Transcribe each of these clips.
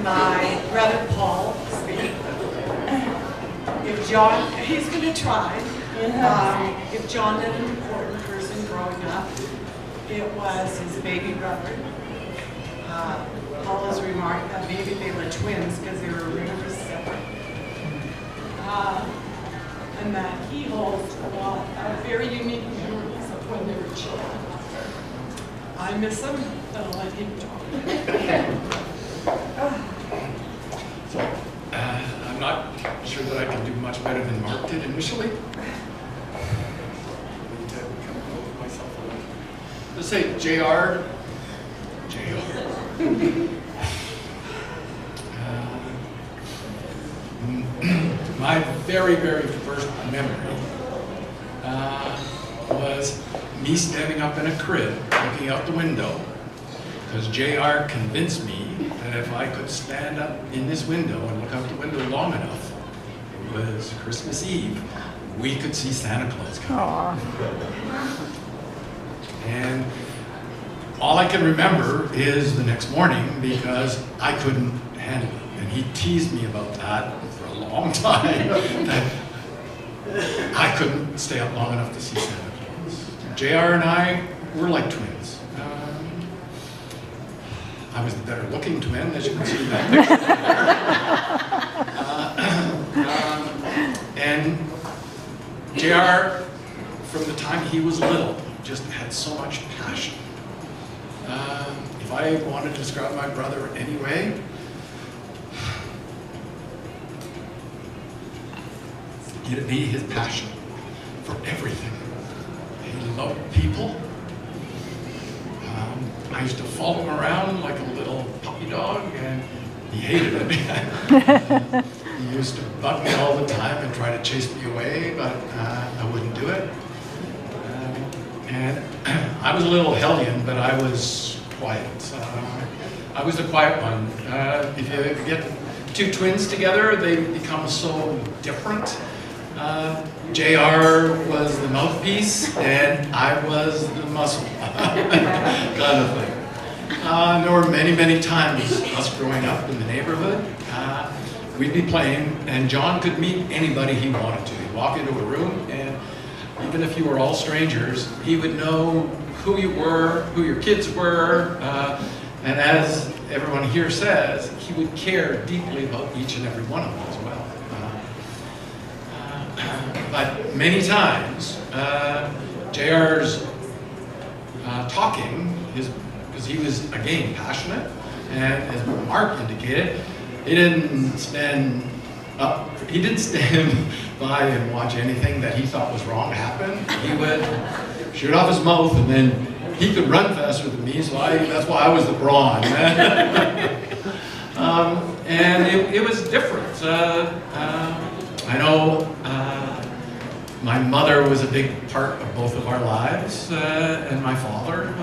my brother Paul speak. If John, he's going to try. If John had an important person growing up, it was his baby brother. Paul has remarked that maybe they were twins because they were really separate. And that he holds a lot of very unique memories of when they were children. I miss him, but I'll let him talk. I'm not sure that I can do much better than Mark did initially. Let's say JR. My very, very first memory was me standing up in a crib, looking out the window, because JR convinced me that if I could stand up in this window and look out the window long enough, it was Christmas Eve, we could see Santa Claus coming. Aww. And all I can remember is the next morning because I couldn't handle it. And he teased me about that for a long time, that I couldn't stay up long enough to see Santa Claus. JR and I were like twins. I was the better looking twin, as you can see in that picture. And JR, from the time he was little, just had so much passion. If I wanted to describe my brother anyway, it'd be his passion for everything. He loved people. I used to follow him around like a little puppy dog, and he hated it. He used to bug me all the time and try to chase me away, but I wouldn't do it. And I was a little hellion, but I was quiet. I was the quiet one. If you get two twins together, they become so different. JR was the mouthpiece, and I was the muscle, kind of thing. There were many, many times us growing up in the neighborhood, we'd be playing, and John could meet anybody he wanted to. He'd walk into a room, and even if you were all strangers, he would know who you were, who your kids were, and as everyone here says, he would care deeply about each and every one of them as well. But many times, JR's talking, because he was, again, passionate, and as Mark indicated, he didn't stand by and watch anything that he thought was wrong happen. He would shoot off his mouth, and then he could run faster than me, so that's why I was the brawn. And it was different. I know my mother was a big part of both of our lives, and my father,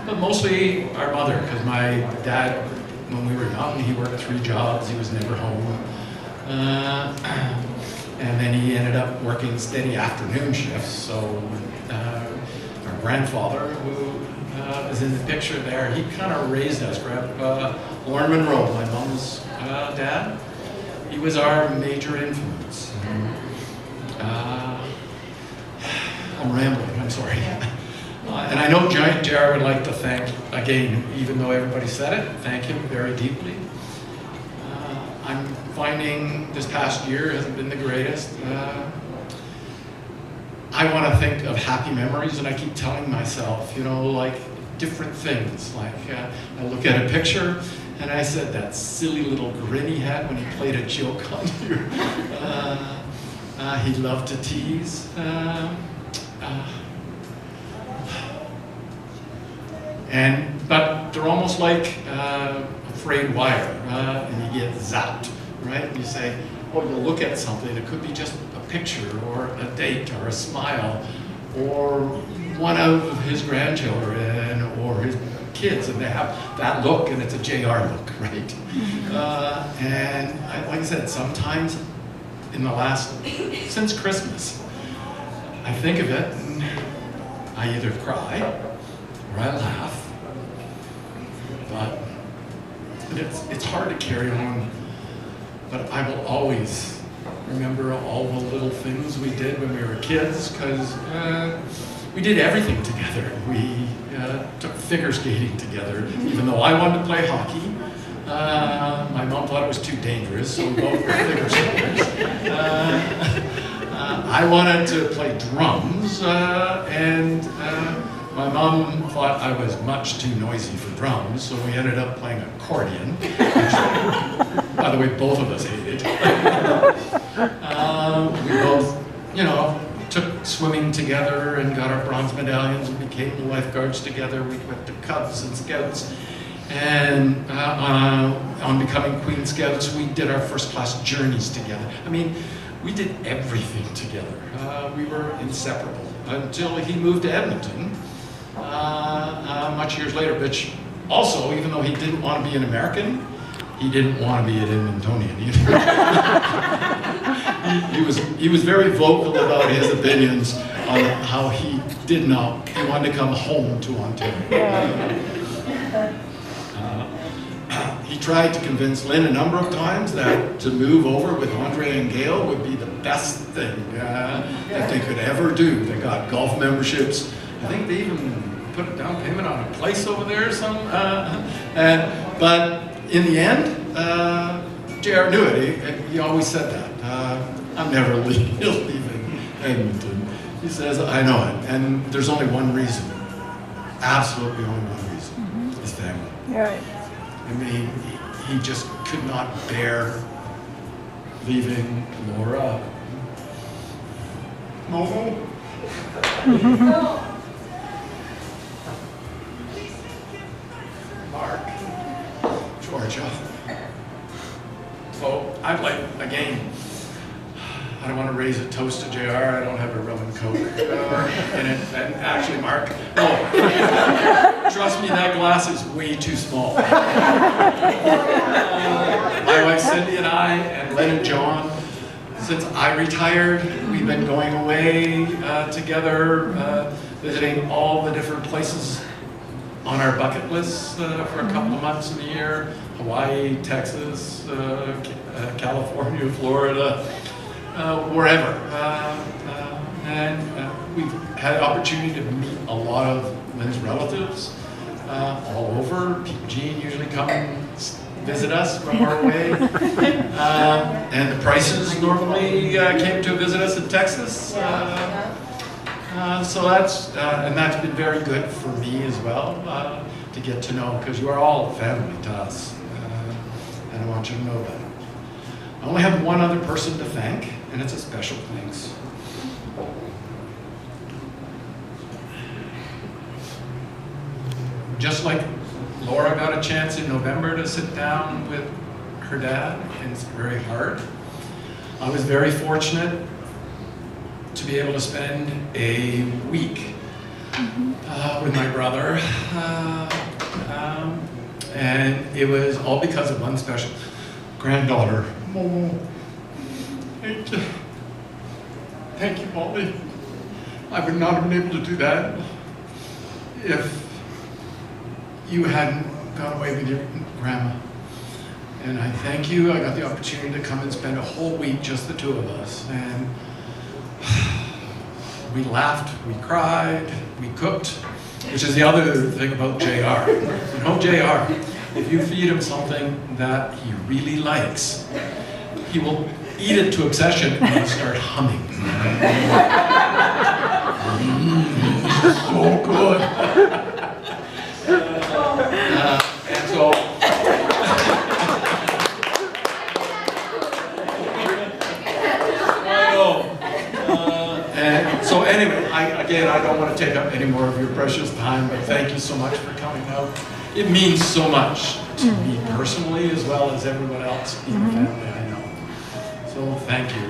but mostly our mother, because my dad, when we were young, he worked 3 jobs, he was never home. And then he ended up working steady afternoon shifts, so our grandfather, who is in the picture there, he kind of raised us. Lauren Monroe, my mom's dad, he was our major influence. I'm rambling, I'm sorry. And I know JR would like to thank, again, even though everybody said it, thank him very deeply. I'm finding this past year hasn't been the greatest. I want to think of happy memories, and I keep telling myself, you know, like different things. Like I look at a picture, and I said that silly little grin he had when he played a joke on you. He loved to tease. But they're almost like a frayed wire, and you get zapped, right? And you say, oh, you look at something, it could be just a picture, or a date, or a smile, or one of his grandchildren, or his kids, and they have that look, and it's a JR look, right? And like I said, sometimes in the since Christmas, I think of it, and I either cry, or I laugh, but it's hard to carry on, but I will always remember all the little things we did when we were kids, because we did everything together. We took figure skating together, even though I wanted to play hockey. My mom thought it was too dangerous, so we both were figure skaters. I wanted to play drums, and my mom thought I was much too noisy for drums, so we ended up playing accordion, which, by the way, both of us hated. We both, took swimming together and got our bronze medallions and became lifeguards together. We went to Cubs and Scouts. And on becoming Queen Scouts, we did our first class journeys together. I mean, we did everything together. We were inseparable until he moved to Edmonton much years later, which also, even though he didn't want to be an American, he didn't want to be an Edmontonian either. he was very vocal about his opinions on how he wanted to come home to Ontario. He tried to convince Lynn a number of times that to move over with Andre and Gail would be the best thing that they could ever do. They got golf memberships. I think they even put a down payment on a place over there or something. But in the end, JR knew it. He always said that. I'm never leaving Edmonton. He says, I know it. And there's only one reason. Absolutely only one reason. His family. Right. I mean, he just could not bear leaving Laura. Momo? Mark. Georgia. So I'd like, again, I don't want to raise a toast to JR. I don't have a rum and coke in it. And actually, Mark, trust me, that glass is way too small. My wife Cindy and I, and Len and John, since I retired, we've been going away together, visiting all the different places on our bucket list for a couple of months in the year. Hawaii, Texas, California, Florida. Wherever. And we've had the opportunity to meet a lot of Lynn's relatives all over. Gene usually come and visit us from our way. And the Prices normally came to visit us in Texas. So that's been very good for me as well to get to know, because you are all family to us. And I want you to know that. I only have one other person to thank, and it's a special thanks. Just like Laura got a chance in November to sit down with her dad, and it's very hard. I was very fortunate to be able to spend a week with my brother, and it was all because of one special granddaughter. Momo. Thank you, Molly. I would not have been able to do that if you hadn't gone away with your grandma. And I thank you. I got the opportunity to come and spend a whole week, just the two of us. And we laughed, we cried, we cooked, which is the other thing about JR. You know, JR, if you feed him something that he really likes, he will eat it to obsession and he'll start humming. So good. And so, and so anyway, I don't want to take up any more of your precious time, but thank you so much for coming out. It means so much to me personally, as well as everyone else in the family I know. So thank you.